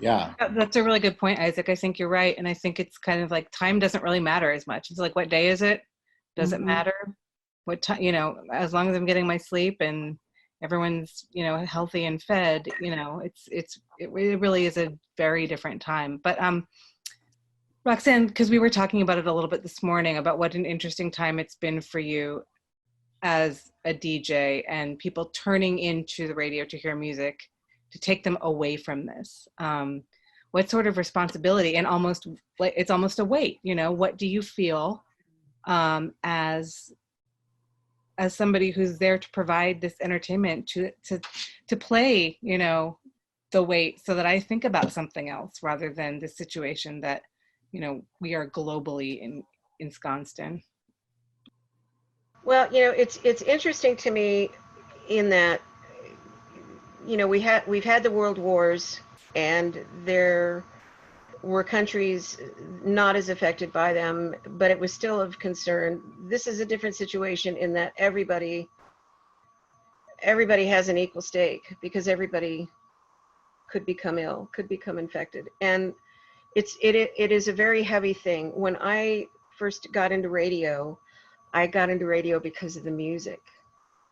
A: That's a really good point, Isaac. I think you're right. And I think it's kind of like time doesn't really matter as much. It's like, what day is it? Does it matter? What time, as long as I'm getting my sleep and everyone's, healthy and fed, it really is a very different time. But Roxanne, because we were talking about it a little bit this morning about what an interesting time it's been for you as a DJ and people turning into the radio to hear music, to take them away from this. What sort of responsibility, and it's almost a weight, what do you feel as somebody who's there to provide this entertainment to play, the weight, so that I think about something else rather than the situation that, we are globally ensconced in?
B: Well, it's interesting to me in that, we've had the world wars, and there were countries not as affected by them, but it was still of concern. This is a different situation in that everybody has an equal stake, because everybody could become ill, could become infected. And it is a very heavy thing. When I first got into radio, I got into radio because of the music.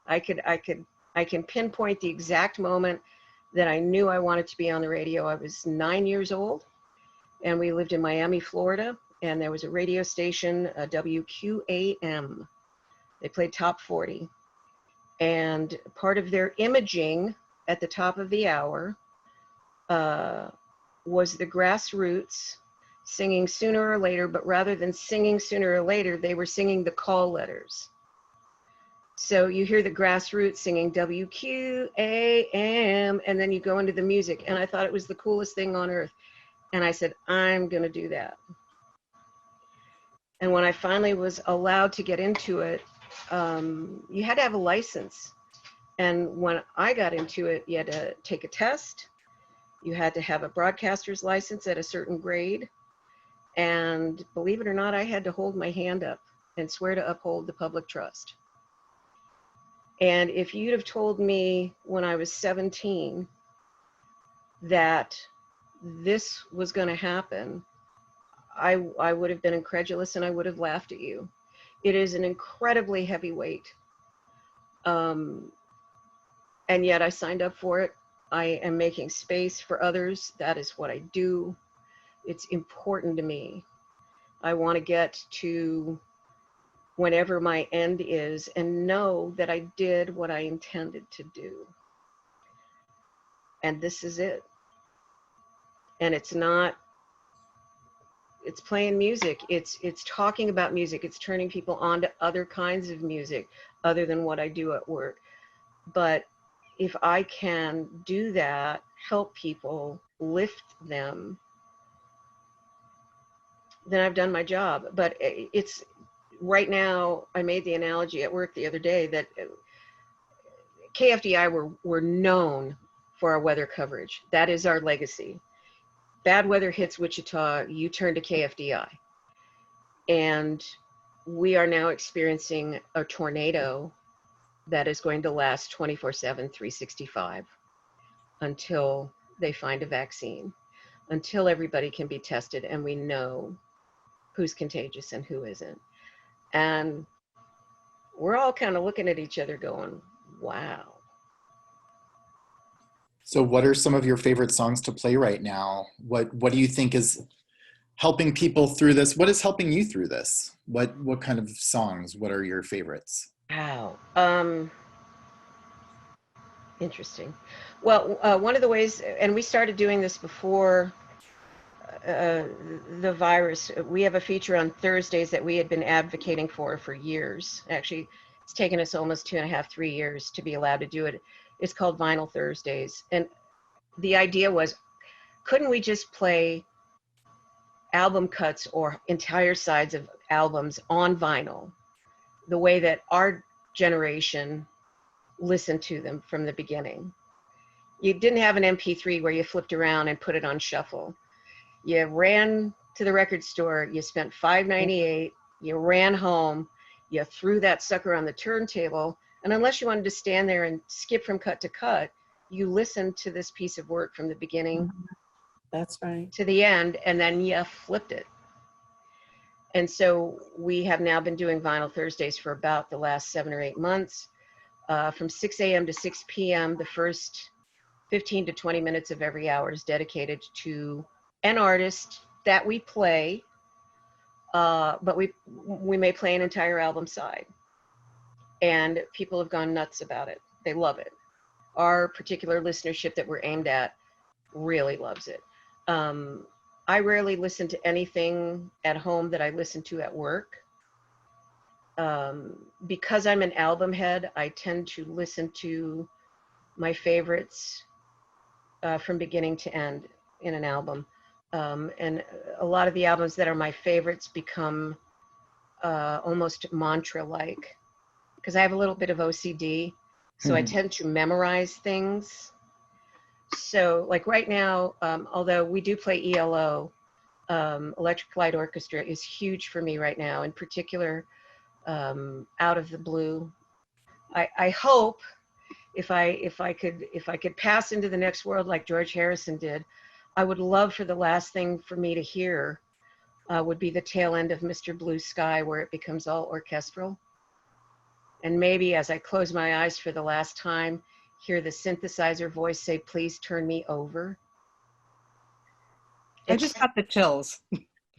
B: I can pinpoint the exact moment that I knew I wanted to be on the radio. I was 9 years old, and we lived in Miami, Florida, and there was a radio station, WQAM. They played top 40. And part of their imaging at the top of the hour was the Grassroots singing Sooner or Later, but rather than singing Sooner or Later, they were singing the call letters. So you hear the Grassroots singing WQAM, and then you go into the music. And I thought it was the coolest thing on earth. And I said, I'm going to do that. And when I finally was allowed to get into it, you had to have a license. And when I got into it, you had to take a test. You had to have a broadcaster's license at a certain grade. And believe it or not, I had to hold my hand up and swear to uphold the public trust. And if you'd have told me when I was 17 that this was going to happen, I would have been incredulous and I would have laughed at you. It is an incredibly heavy weight. And yet I signed up for it. I am making space for others. That is what I do. It's important to me. I want to get to whenever my end is and know that I did what I intended to do. And this is it. And it's playing music. It's talking about music. It's turning people on to other kinds of music other than what I do at work. But if I can do that, help people, lift them, then I've done my job. But it's right now, I made the analogy at work the other day that KFDI were known for our weather coverage. That is our legacy. Bad weather hits Wichita, you turn to KFDI. And we are now experiencing a tornado that is going to last 24/7, 365 until they find a vaccine, until everybody can be tested and we know who's contagious and who isn't. And we're all kind of looking at each other going, wow.
C: So what are some of your favorite songs to play right now? What do you think is helping people through this? What is helping you through this? What kind of songs? What are your favorites?
B: Wow. Interesting. Well, one of the ways, and we started doing this before the virus, we have a feature on Thursdays that we had been advocating for years. Actually, it's taken us almost 2.5, 3 years to be allowed to do it. It's called Vinyl Thursdays. And the idea was, couldn't we just play album cuts or entire sides of albums on vinyl, the way that our generation listened to them from the beginning? You didn't have an MP3 where you flipped around and put it on shuffle. You ran to the record store, you spent $5.98, you ran home, you threw that sucker on the turntable, and unless you wanted to stand there and skip from cut to cut, you listened to this piece of work from the beginning
D: That's right.
B: to the end, and then you flipped it. And so we have now been doing Vinyl Thursdays for about the last 7 or 8 months. From 6 a.m. to 6 p.m., the first 15 to 20 minutes of every hour is dedicated to an artist that we play, but we may play an entire album side. And people have gone nuts about it. They love it. Our particular listenership that we're aimed at really loves it. I rarely listen to anything at home that I listen to at work. Because I'm an album head, I tend to listen to my favorites from beginning to end in an album. And a lot of the albums that are my favorites become almost mantra-like, because I have a little bit of OCD, so I tend to memorize things. So like right now, although we do play ELO, Electric Light Orchestra is huge for me right now, in particular, Out of the Blue. I hope if I could pass into the next world like George Harrison did, I would love for the last thing for me to hear would be the tail end of Mr. Blue Sky, where it becomes all orchestral. And maybe as I close my eyes for the last time, hear the synthesizer voice say, "Please turn me over."
A: I just got the chills.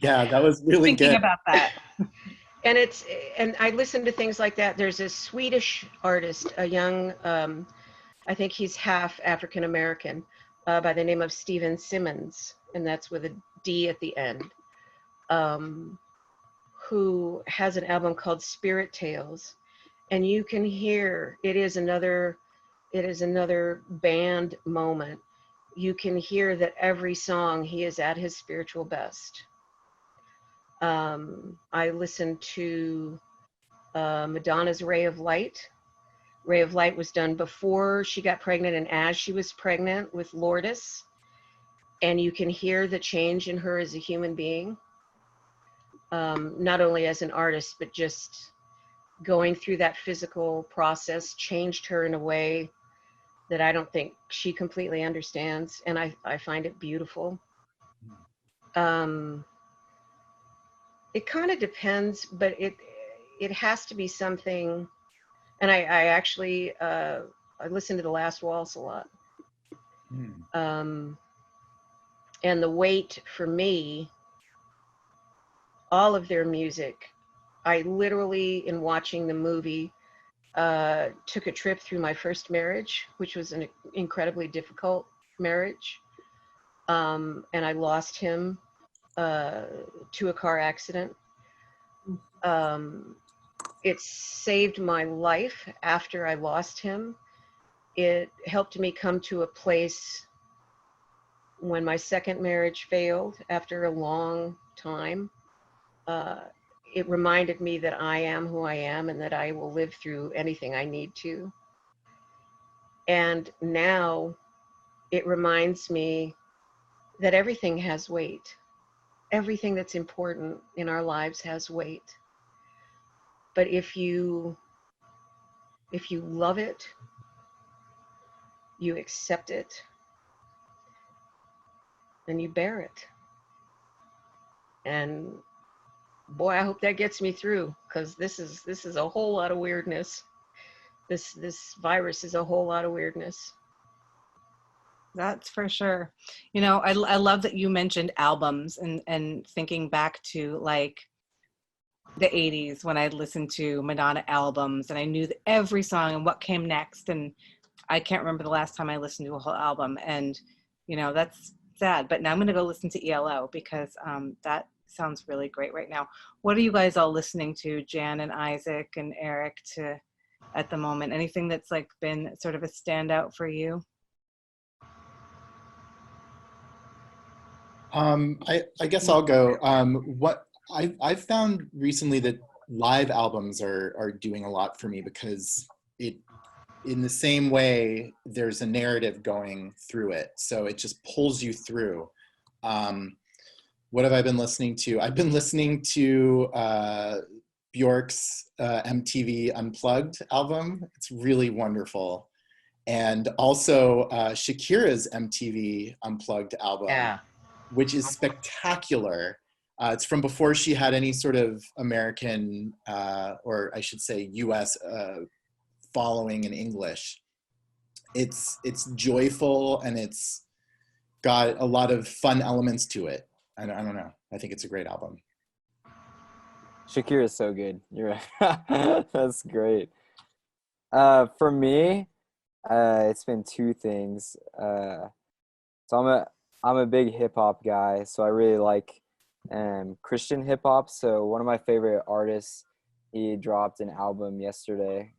C: Yeah, that was really
A: Thinking
C: good.
A: about that.
B: And I listen to things like that. There's a Swedish artist, a young, I think he's half African American, by the name of Steven Simmons, and that's with a D at the end, who has an album called Spirit Tales, and you can hear it is another band moment. You can hear that every song he is at his spiritual best. I listened to Madonna's Ray of Light. Ray of Light was done before she got pregnant and as she was pregnant with Lourdes. And you can hear the change in her as a human being, not only as an artist, but just going through that physical process changed her in a way that I don't think she completely understands. And I find it beautiful. It kind of depends, but it has to be something. And I actually, I listen to The Last Waltz a lot. And The Wait, for me, all of their music, I literally, in watching the movie, took a trip through my first marriage, which was an incredibly difficult marriage. And I lost him to a car accident. It saved my life after I lost him. It helped me come to a place when my second marriage failed after a long time. It reminded me that I am who I am and that I will live through anything I need to. And now it reminds me that everything has weight. Everything that's important in our lives has weight. But if you love it, you accept it, and you bear it. And boy, I hope that gets me through, because this is a whole lot of weirdness. This virus is a whole lot of weirdness.
A: That's for sure. You know, I love that you mentioned albums and thinking back to like the 80s when I listened to Madonna albums and I knew every song and what came next. And I can't remember the last time I listened to a whole album. And, you know, that's sad. But now I'm going to go listen to ELO because that sounds really great right now. What are you guys all listening to, Jan and Isaac and Eric, at the moment? Anything that's like been sort of a standout for you?
C: I guess I'll go. What I've found recently that live albums are doing a lot for me, because it, in the same way, there's a narrative going through it, so it just pulls you through. What have I been listening to? I've been listening to Bjork's MTV Unplugged album. It's really wonderful. And also Shakira's MTV Unplugged album.
B: Yeah.
C: Which is spectacular. It's from before she had any sort of American, or I should say US following in English. It's joyful and it's got a lot of fun elements to it. I don't know. I think it's a great album.
E: Shakira is so good. You're right. That's great. For me, it's been two things. So I'm a big hip hop guy, so I really like Christian hip hop. So one of my favorite artists, he dropped an album yesterday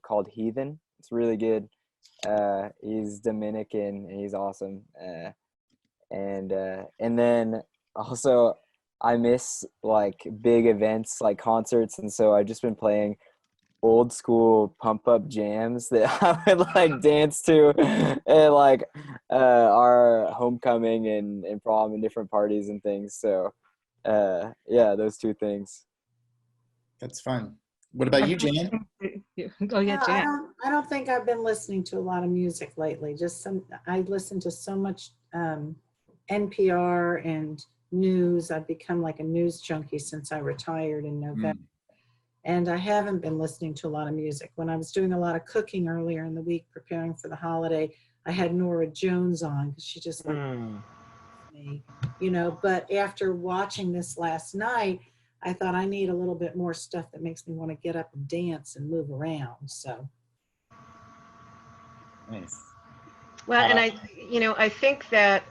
E: called Heathen. It's really good. He's Dominican and he's awesome. And then also I miss like big events like concerts, and so I've just been playing old school pump up jams that I would like dance to at like our homecoming and prom and different parties and things. So yeah, those two things.
C: That's fun. What about you, Jan?
A: Oh yeah, Jan.
D: I don't think I've been listening to a lot of music lately. I listen to so much NPR and news. I've become like a news junkie since I retired in November. And I haven't been listening to a lot of music. When I was doing a lot of cooking earlier in the week, preparing for the holiday, I had Norah Jones on because she just like, me, you know, but after watching this last night, I thought I need a little bit more stuff that makes me want to get up and dance and move around. So.
E: Nice.
B: Well, and I think that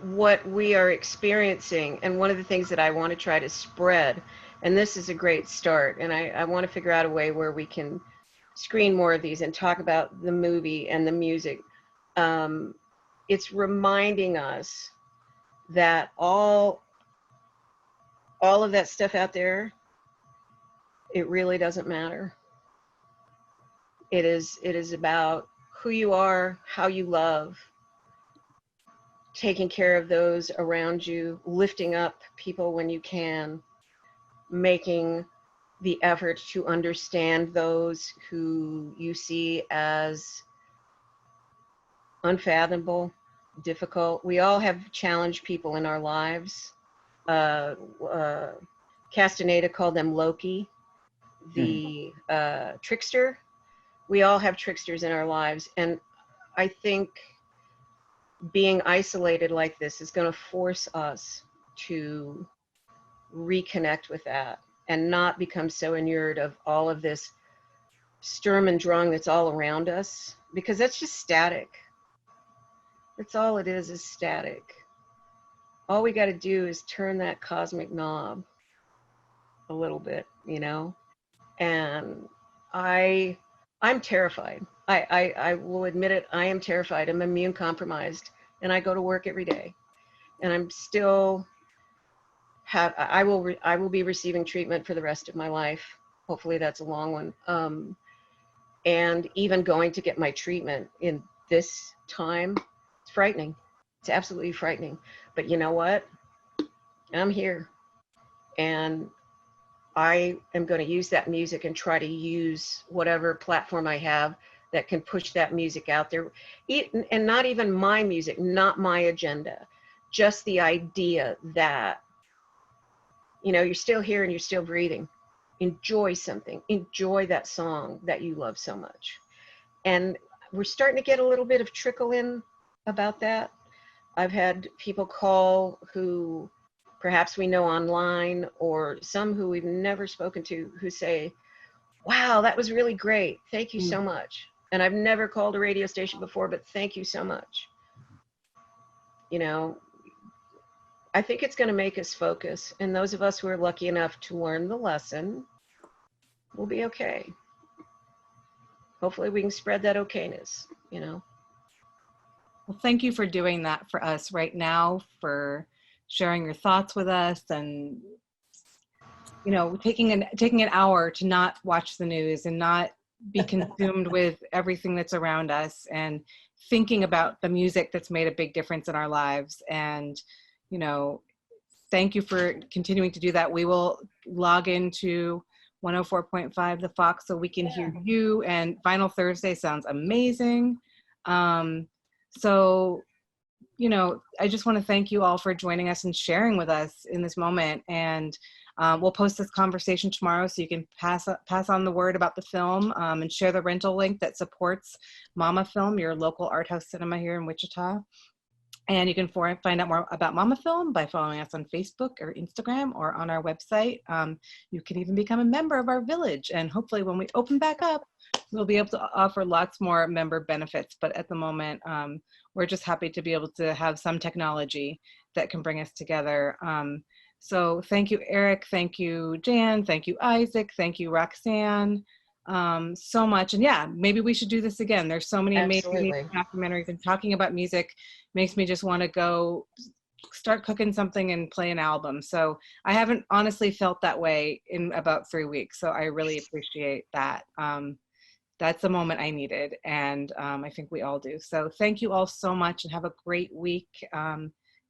B: what we are experiencing, and one of the things that I want to try to spread, and this is a great start, and I want to figure out a way where we can screen more of these and talk about the movie and the music. It's reminding us that all of that stuff out there, it really doesn't matter. It is about who you are, how you love, taking care of those around you, lifting up people when you can, making the effort to understand those who you see as unfathomable, difficult. We all have challenged people in our lives. Castaneda called them Loki, the trickster. We all have tricksters in our lives. And I think being isolated like this is going to force us to reconnect with that and not become so inured of all of this Sturm und Drang that's all around us, because that's just static. That's all it is static. All we got to do is turn that cosmic knob a little bit, you know? And I'm terrified. I will admit it. I am terrified. I'm immune compromised, and I go to work every day, and I'm still I will be receiving treatment for the rest of my life. Hopefully that's a long one. And even going to get my treatment in this time, it's frightening. It's absolutely frightening. But you know what? I'm here, and I am going to use that music and try to use whatever platform I have that can push that music out there. And not even my music, not my agenda, just the idea that, you know, you're still here and you're still breathing. Enjoy something. Enjoy that song that you love so much. And we're starting to get a little bit of trickle in about that. I've had people call who perhaps we know online, or some who we've never spoken to, who say, wow, that was really great. Thank you so much. And I've never called a radio station before, but thank you so much. You know, I think it's going to make us focus. And those of us who are lucky enough to learn the lesson will be okay. Hopefully we can spread that okayness, you know.
A: Well, thank you for doing that for us right now, for sharing your thoughts with us, and, you know, taking an hour to not watch the news and not be consumed with everything that's around us, and thinking about the music that's made a big difference in our lives. And, you know, thank you for continuing to do that. We will log into 104.5 The Fox so we can hear you, and Vinyl Thursday sounds amazing. So, you know, I just want to thank you all for joining us and sharing with us in this moment. And we'll post this conversation tomorrow, so you can pass on the word about the film, and share the rental link that supports mamafilm, your local art house cinema here in Wichita. And you can find out more about mamafilm by following us on Facebook or Instagram or on our website. You can even become a member of our village. And hopefully when we open back up, we'll be able to offer lots more member benefits. But at the moment, we're just happy to be able to have some technology that can bring us together. So thank you, Eric. Thank you, Jan. Thank you, Isaac. Thank you, Roxanne. So much. And yeah, maybe we should do this again. There's so many amazing documentaries, and talking about music makes me just want to go start cooking something and play an album. So I haven't honestly felt that way in about 3 weeks. So I really appreciate that. That's the moment I needed. And I think we all do. So thank you all so much, and have a great week.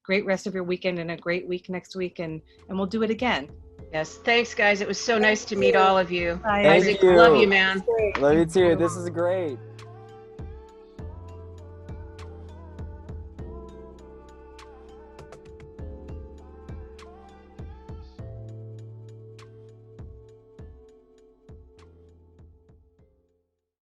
A: Great rest of your weekend, and a great week next week. And we'll do it again.
B: Yes. Thanks, guys. It was so nice to meet all of you.
A: Bye.
E: Thank
B: Isaac,
E: you.
B: love you, man.
E: Love you too. This is great.